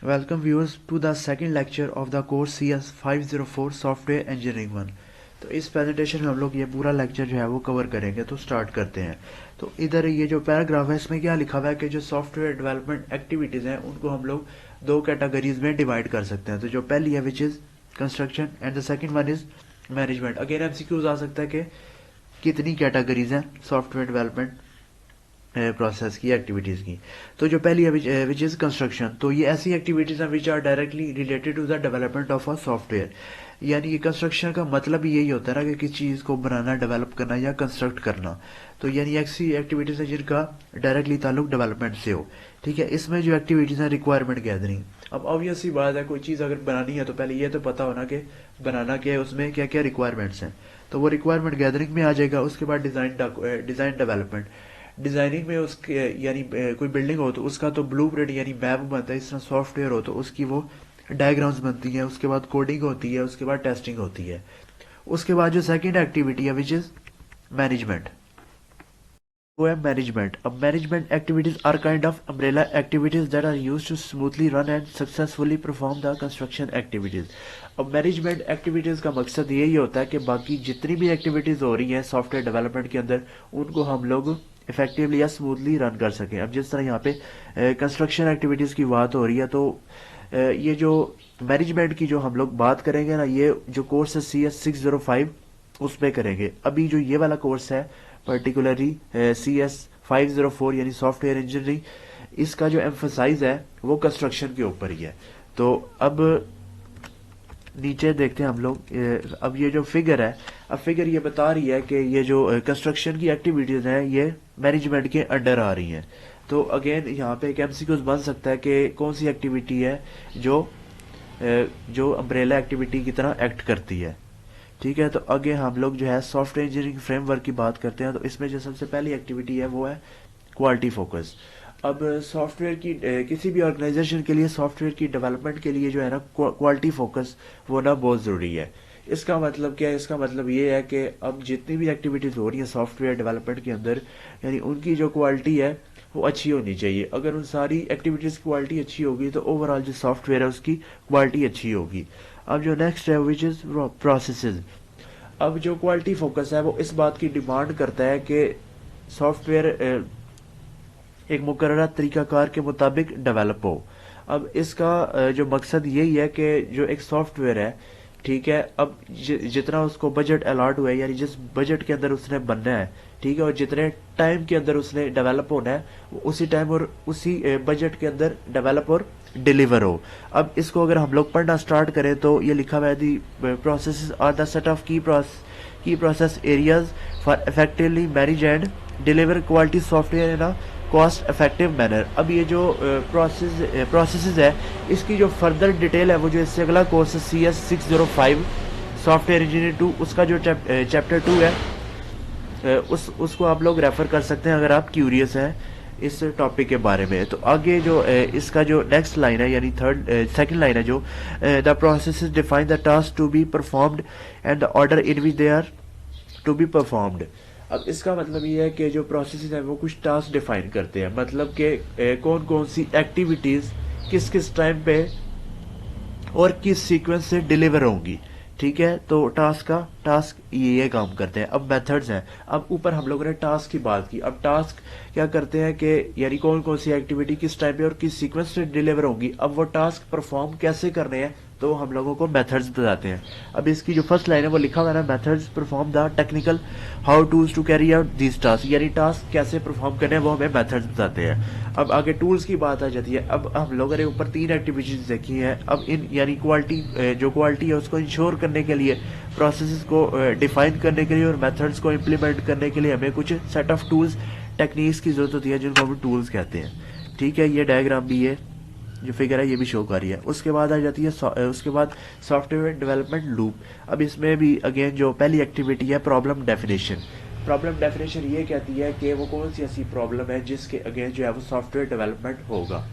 Welcome viewers to the second lecture of the course CS 504 software engineering 1। तो इस presentation में हम लोग ये पूरा लेक्चर जो है वो कवर करेंगे। तो स्टार्ट करते हैं। तो इधर ये जो पैराग्राफ है इसमें क्या लिखा हुआ है कि जो सॉफ्टवेयर डेवलपमेंट एक्टिविटीज़ हैं उनको हम लोग दो कैटेगरीज में डिवाइड कर सकते हैं। तो जो पहली है which is construction and the second one is management. Again MCQs आ सकता है कि कितनी कैटेगरीज हैं सॉफ्टवेयर डेवलपमेंट प्रोसेस की एक्टिविटीज़ की। तो जो पहली है विच इज़ कंस्ट्रक्शन, तो ये ऐसी एक्टिविटीज़ हैं which are directly related to the development of a software. यानी कि कंस्ट्रक्शन का मतलब यही होता है ना कि किसी चीज़ को बनाना, डेवलप करना या कंस्ट्रक्ट करना। तो यानी ऐसी एक्टिविटीज़ है जिनका डायरेक्टली ताल्लुक डेवलपमेंट से हो। ठीक है, इसमें जो एक्टिविटीज़ हैं रिक्वायरमेंट गैदरिंग। अब ऑब्वियस सी बात है, कोई चीज़ अगर बनानी है तो पहले ये तो पता होना कि बनाना क्या है, उसमें क्या क्या रिक्वायरमेंट्स हैं। तो वो रिक्वायरमेंट गैदरिंग में आ जाएगा। उसके बाद डिज़ाइन डेवलपमेंट। डिजाइनिंग में उसके यानी कोई बिल्डिंग हो तो उसका तो ब्लूप्रिंट यानी मैप बनता है। इस तरह सॉफ्टवेयर हो तो उसकी वो डायग्राम्स बनती हैं। उसके बाद कोडिंग होती है, उसके बाद टेस्टिंग होती है। उसके बाद जो सेकंड एक्टिविटी है विच इज मैनेजमेंट, वो है मैनेजमेंट। अब management activities are kind of umbrella activities that are used to smoothly run and successfully perform the construction activities. अब मैनेजमेंट एक्टिविटीज का मकसद यही होता है कि बाकी जितनी भी एक्टिविटीज हो रही हैं सॉफ्टवेयर डेवलपमेंट के अंदर उनको हम लोग इफेक्टिवली या स्मूथली रन कर सकें। अब जिस तरह यहाँ पे कंस्ट्रक्शन एक्टिविटीज की बात हो रही है, तो ये जो मैनेजमेंट की जो हम लोग बात करेंगे ना, ये जो कोर्स है CS 605 उसमें करेंगे। अभी जो ये वाला कोर्स है पर्टिकुलरली CS 504 यानी सॉफ्टवेयर इंजीनियरिंग, इसका जो एम्फसाइज है वो कंस्ट्रक्शन के ऊपर ही है। तो अब नीचे देखते हैं हम लोग। अब ये जो फिगर है, अब फिगर ये बता रही है कि ये जो कंस्ट्रक्शन की एक्टिविटीज हैं ये मैनेजमेंट के अंडर आ रही हैं। तो अगेन यहाँ पे एक MCQs बन सकता है कि कौन सी एक्टिविटी है जो अम्ब्रेला एक्टिविटी की तरह एक्ट करती है। ठीक है, तो आगे हम लोग जो है सॉफ्टवेयर इंजीनियरिंग फ्रेमवर्क की बात करते हैं। तो इसमें जो सबसे पहली एक्टिविटी है वो है क्वालिटी फोकस। अब सॉफ्टवेयर की किसी भी ऑर्गेनाइजेशन के लिए सॉफ्टवेयर की डेवलपमेंट के लिए जो है ना क्वालिटी फोकस वो ना बहुत ज़रूरी है। इसका मतलब क्या है? इसका मतलब ये है कि अब जितनी भी एक्टिविटीज़ हो रही हैं सॉफ्टवेयर डेवलपमेंट के अंदर, यानी उनकी जो क्वालिटी है वो अच्छी होनी चाहिए। अगर उन सारी एक्टिविटीज़ की क्वालिटी अच्छी होगी तो ओवरऑल जो सॉफ्टवेयर है उसकी क्वालिटी अच्छी होगी। अब जो नेक्स्ट है विच इज़ प्रोसेसेस। अब जो क्वालिटी फोकस है वो इस बात की डिमांड करता है कि सॉफ्टवेयर एक मुकर्ररा तरीकाकार के मुताबिक डेवलप हो। अब इसका जो मकसद यही है कि जो एक सॉफ्टवेयर है, ठीक है, अब जितना उसको बजट अलॉट हुआ है यानी जिस बजट के अंदर उसने बनना है, ठीक है, और जितने टाइम के अंदर उसने डेवलप होना है वो उसी टाइम और उसी बजट के अंदर डेवलप और डिलीवर हो। अब इसको अगर हम लोग पढ़ना स्टार्ट करें तो ये लिखा हुआ है the process are the set of key process areas for effectively manage and deliver quality software in a cost effective manner. अब ये जो प्रोसेस है इसकी जो फर्दर डिटेल है वो जो इससे अगला कोर्स है CS 605 सॉफ्टवेयर इंजीनियर 2, उसका जो चैप्टर 2 है उसको आप लोग रेफर कर सकते हैं अगर आप क्यूरियस हैं इस टॉपिक के बारे में। तो आगे जो इसका जो नेक्स्ट लाइन है यानी सेकंड लाइन है जो the process define the task to be performed and the order in which they are to be performed. अब इसका मतलब ये है कि जो प्रोसेस है वो कुछ टास्क डिफाइन करते हैं, मतलब कि कौन कौन सी एक्टिविटीज किस किस टाइम पे और किस सीक्वेंस से डिलीवर होंगी। ठीक है, तो टास्क ये काम करते हैं। अब मेथड्स हैं। अब ऊपर हम लोगों ने टास्क की बात की, अब टास्क क्या करते हैं कि यानी कौन कौन सी एक्टिविटी किस टाइम पे और किस सीक्वेंस से डिलीवर होंगी। अब वो टास्क परफॉर्म कैसे करने हैं तो हम लोगों को मेथड्स बताते हैं। अब इसकी जो फर्स्ट लाइन है वो लिखा हुआ है ना, methods perform the technical how tools to carry out this task, यानी टास्क कैसे परफॉर्म करने हैं वो हमें मेथड्स बताते हैं। अब आगे टूल्स की बात आ जाती है। अब हम लोगों ने ऊपर 3 एक्टिविटीज देखी हैं। अब इन यानी जो क्वालिटी है उसको इंश्योर करने के लिए, प्रोसेस को डिफाइन करने के लिए और मेथड्स को इम्प्लीमेंट करने के लिए हमें कुछ सेट ऑफ टूल्स टेक्निक्स की जरूरत होती है जिनको हम टूल्स कहते हैं। ठीक है, ये डायग्राम भी है, जो फिगर है ये भी शो कर रही है। उसके बाद आ जाती है उसके बाद सॉफ्टवेयर डेवलपमेंट लूप। अब इसमें भी अगेन जो पहली एक्टिविटी है प्रॉब्लम डेफिनेशन। प्रॉब्लम डेफिनेशन ये कहती है कि वो कौन सी ऐसी प्रॉब्लम है जिसके अगेंस्ट जो है वो सॉफ्टवेयर डेवलपमेंट होगा।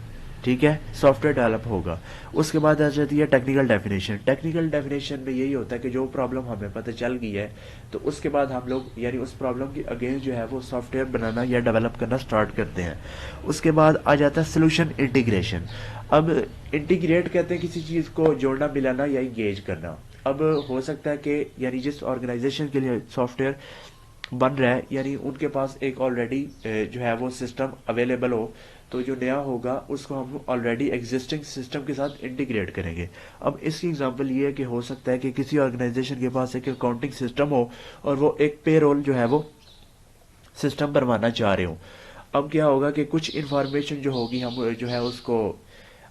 ٹھیک ہے، سافٹ ویئر ڈیولپ ہوگا. اس کے بعد آ جاتی ہے ٹیکنیکل ڈیفینیشن. ٹیکنیکل ڈیفینیشن میں یہی ہوتا ہے کہ جو پرابلم ہمیں پتہ چل گئی ہے تو اس کے بعد ہم لوگ یعنی اس پرابلم کی اگینسٹ جو ہے وہ سافٹ ویئر بنانا یا ڈیولپ کرنا سٹارٹ کرتے ہیں. اس کے بعد آ جاتا ہے سولوشن انٹیگریشن. اب انٹیگریٹ کہتے ہیں کسی چیز کو جوڑنا ملانا یا انگیج کرنا. اب ہو سکتا ہے کہ یعنی جس آرگنائزیشن کے لیے سافٹ ویئر بن رہا ہے یعنی ان کے پاس ایک آلریڈی جو ہے وہ سسٹم اویلیبل ہو، تو جو نیا ہوگا اس کو ہم آلریڈی ایگزسٹنگ سسٹم کے ساتھ انٹیگریٹ کریں گے. اب اس کی ایگزامپل یہ ہے کہ ہو سکتا ہے کہ کسی آرگنائزیشن کے پاس ایک اکاؤنٹنگ سسٹم ہو اور وہ ایک پے رول جو ہے وہ سسٹم بنوانا چاہ رہے ہوں. اب کیا ہوگا کہ کچھ انفارمیشن جو ہوگی ہم جو ہے اس کو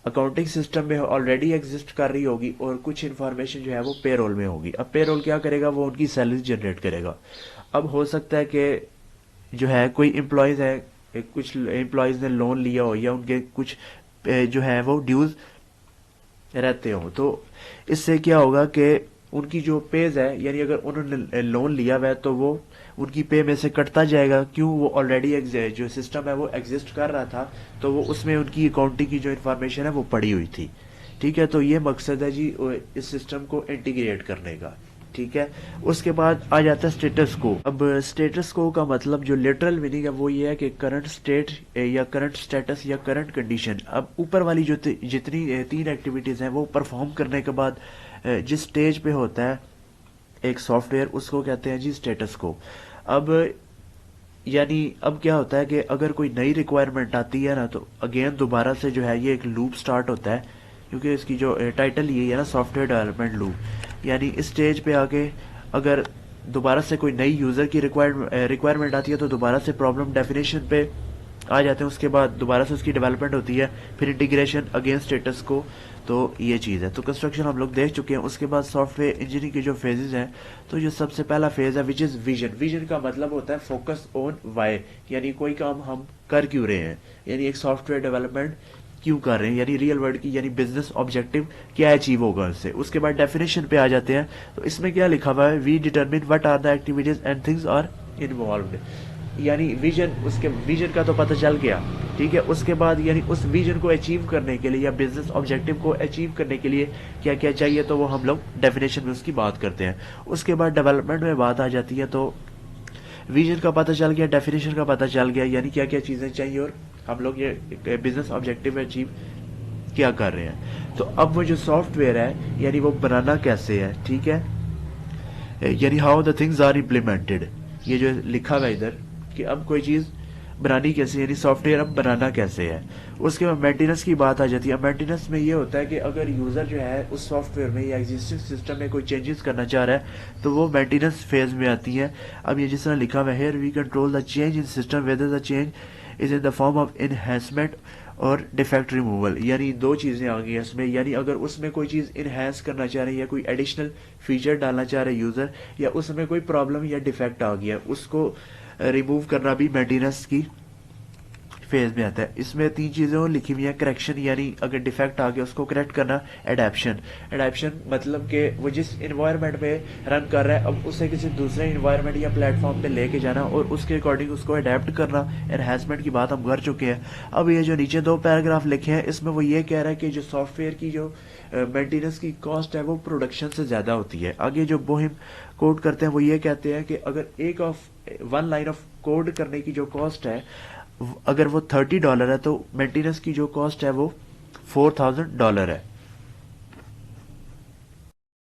اکاؤنٹنگ سسٹم میں آلریڈی ایگزسٹ کر رہی ہوگی اور کچھ انفارمیشن جو ہے وہ پے رول میں ہوگی. اب پے رول کیا کرے گا، وہ ان کی سیلری جنریٹ کرے گا. اب ہو سکتا ہے کہ جو ہے کوئی امپلائیز ہے، کچھ امپلائیز نے لون لیا ہو یا ان کے کچھ جو ہے وہ ڈیوز رہتے ہوں، تو اس سے کیا ہوگا کہ ان کی جو پیز ہے یعنی اگر انہوں نے لون لیا ہوا ہے تو وہ ان کی پے میں سے کٹتا جائے گا. کیوں؟ وہ آلریڈی جو سسٹم ہے وہ ایگزسٹ کر رہا تھا تو وہ اس میں ان کی اکاؤنٹنگ کی جو انفارمیشن ہے وہ پڑی ہوئی تھی. ٹھیک ہے، تو یہ مقصد ہے جی اس سسٹم کو انٹیگریٹ کرنے کا. ٹھیک ہے، اس کے بعد آ جاتا ہے اسٹیٹس کو. اب اسٹیٹس کو کا مطلب جو لٹرل میننگ ہے وہ یہ ہے کہ کرنٹ اسٹیٹ یا کرنٹ اسٹیٹس یا کرنٹ کنڈیشن. اب اوپر والی جو جتنی 3 ایکٹیویٹیز ہیں وہ پرفارم کرنے کے بعد جس سٹیج پہ ہوتا ہے ایک سافٹ ویئر، اس کو کہتے ہیں جی اسٹیٹس کو. اب یعنی اب کیا ہوتا ہے کہ اگر کوئی نئی ریکوائرمنٹ آتی ہے نا تو اگین دوبارہ سے جو ہے یہ ایک لوپ سٹارٹ ہوتا ہے، کیونکہ اس کی جو ٹائٹل یہ ہے نا سافٹ ویئر ڈیولپمنٹ لوپ. یعنی اس سٹیج پہ آ کے اگر دوبارہ سے کوئی نئی یوزر کی ریکوائرمنٹ آتی ہے تو دوبارہ سے پرابلم ڈیفینیشن پہ آ جاتے ہیں. اس کے بعد دوبارہ سے اس کی ڈیولپمنٹ ہوتی ہے، پھر انٹیگریشن اگین اسٹیٹس کو. تو یہ چیز ہے. تو کنسٹرکشن ہم لوگ دیکھ چکے ہیں. اس کے بعد سافٹ ویئر انجینئرنگ کے جو فیزز ہیں، تو جو سب سے پہلا فیز ہے وچ از ویژن. ویژن کا مطلب ہوتا ہے فوکس آن وائی، یعنی کوئی کام ہم کر کیوں رہے ہیں، یعنی ایک سافٹ ویئر ڈیولپمنٹ کیوں کر رہے ہیں، یعنی ریئل ورلڈ کی یعنی بزنس آبجیکٹو کیا اچیو ہوگا اس سے. اس کے بعد ڈیفینیشن پہ آ جاتے ہیں. تو اس میں کیا لکھا ہوا ہے، we determine what are the activities and things are involved. یعنی ویژن، اس کے ویژن کا تو پتہ چل گیا. ٹھیک ہے، اس کے بعد یعنی اس ویژن کو اچیو کرنے کے لیے یا بزنس آبجیکٹو کو اچیو کرنے کے لیے کیا کیا چاہیے، تو وہ ہم لوگ ڈیفینیشن میں اس کی بات کرتے ہیں. اس کے بعد ڈیولپمنٹ میں بات آ جاتی ہے. تو ویژن کا پتہ چل گیا، ڈیفینیشن کا پتہ چل گیا، یعنی کیا کیا چیزیں چاہیے اور ہم لوگ یہ بزنس آبجیکٹو اچیو کیا کر رہے ہیں. تو اب وہ جو سافٹ ویئر ہے یعنی وہ بنانا کیسے ہے. ٹھیک ہے، یعنی how the things are implemented. یہ جو لکھا ہوا ادھر کہ اب کوئی چیز بنانی کیسے، یعنی سافٹ ویئر اب بنانا کیسے ہے. اس کے بعد مینٹیننس کی بات آ جاتی ہے. مینٹیننس میں یہ ہوتا ہے کہ اگر یوزر جو ہے اس سافٹ ویئر میں یا ایگزسٹنگ سسٹم میں کوئی چینجز کرنا چاہ رہا ہے تو وہ مینٹیننس فیز میں آتی ہے. اب یہ جس طرح لکھا ہوا ہے، here we control the change in system whether the change is in the form of enhancement اور ڈیفیکٹ ریموول. یعنی 2 چیزیں آ گئی ہیں اس میں. یعنی اگر اس میں کوئی چیز انہینس کرنا چاہ رہے ہیں یا کوئی ایڈیشنل فیچر ڈالنا چاہ رہے یوزر، یا اس میں کوئی پرابلم یا ڈیفیکٹ آ گیا، اس کو ریموو کرنا بھی مینٹیننس کی فیز میں آتا ہے. اس میں 3 چیزیں اور لکھی ہوئی ہیں. کریکشن، یعنی اگر ڈیفیکٹ آ گیا اس کو کریکٹ کرنا. ایڈیپشن، ایڈیپشن مطلب کہ وہ جس انوائرمنٹ میں رن کر رہا ہے اب اسے کسی دوسرے انوائرمنٹ یا پلیٹ فارم پہ لے کے جانا اور اس کے اکارڈنگ اس کو اڈیپٹ کرنا. انہینسمنٹ کی بات ہم کر چکے ہیں. اب یہ جو نیچے 2 پیراگراف لکھے ہیں اس میں وہ یہ کہہ رہا ہے کہ جو سافٹ ویئر کی جو مینٹیننس کی کاسٹ ہے وہ پروڈکشن سے زیادہ ہوتی ہے. آگے جو بوہم کوڈ کرتے ہیں وہ یہ کہتے ہیں کہ اگر ایک 1 لائن آف کوڈ کرنے کی جو کاسٹ ہے اگر وہ $30 ہے تو مینٹیننس کی جو کاسٹ ہے وہ $4000 ہے.